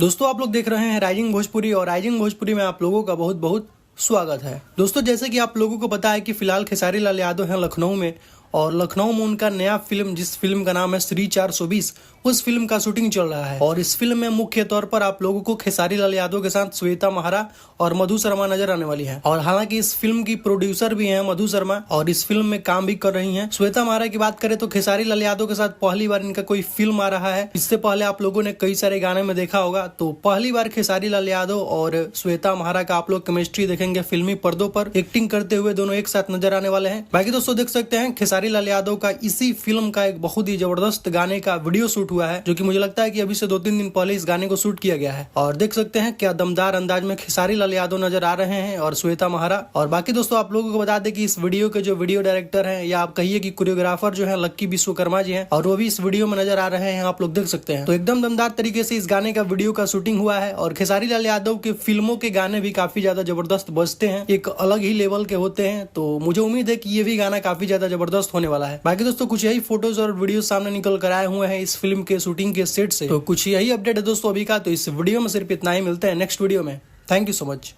दोस्तों आप लोग देख रहे हैं राइजिंग भोजपुरी और राइजिंग भोजपुरी में आप लोगों का बहुत बहुत स्वागत है। दोस्तों जैसे कि आप लोगों को पता है कि फिलहाल खेसारी लाल यादव हैं लखनऊ में, और लखनऊ में उनका नया फिल्म जिस फिल्म का नाम है श्री 420 उस फिल्म का शूटिंग चल रहा है। और इस फिल्म में मुख्य तौर पर आप लोगों को खेसारी लाल यादव के साथ श्वेता महारा और मधु शर्मा नजर आने वाली है। और हालांकि इस फिल्म की प्रोड्यूसर भी हैं मधु शर्मा और इस फिल्म में काम भी कर रही हैं। श्वेता महारा की बात करें तो खेसारी लाल यादव के साथ पहली बार इनका कोई फिल्म आ रहा है। इससे पहले आप लोगों ने कई सारे गाने में देखा होगा, तो पहली बार खेसारी लाल यादव और श्वेता महारा का आप लोग केमिस्ट्री देखेंगे फिल्मी पर्दों पर। एक्टिंग करते हुए दोनों एक साथ नजर आने वाले हैं। बाकी दोस्तों देख सकते हैं खेसारी लाल यादव का इसी फिल्म का एक बहुत ही जबरदस्त गाने का वीडियो शूट हुआ है, जो कि मुझे लगता है कि अभी से 2-3 दिन पहले इस गाने को शूट किया गया है। और देख सकते हैं क्या दमदार अंदाज में खेसारी लाल यादव नजर आ रहे हैं और श्वेता महारा। और बाकी दोस्तों आप लोगों को बता दें कि इस वीडियो के जो वीडियो डायरेक्टर हैं या आप कहिए कि कोरियोग्राफर जो है लक्की विश्वकर्मा जी हैं, और वो भी इस वीडियो में नजर आ रहे हैं, आप लोग देख सकते हैं। तो एकदम दमदार तरीके से इस गाने का वीडियो का शूटिंग हुआ है। और खेसारी लाल यादव के फिल्मों के गाने भी काफी ज्यादा जबरदस्त बजते हैं, एक अलग ही लेवल के होते हैं। तो मुझे उम्मीद है कि ये भी गाना काफी ज्यादा जबरदस्त होने वाला है। बाकी दोस्तों कुछ यही फोटोज और वीडियो सामने निकल कर आए हुए हैं इस फिल्म के शूटिंग के सेट से। तो कुछ यही अपडेट है दोस्तों अभी का। तो इस वीडियो में सिर्फ इतना ही, मिलते हैं नेक्स्ट वीडियो में। Thank you so much.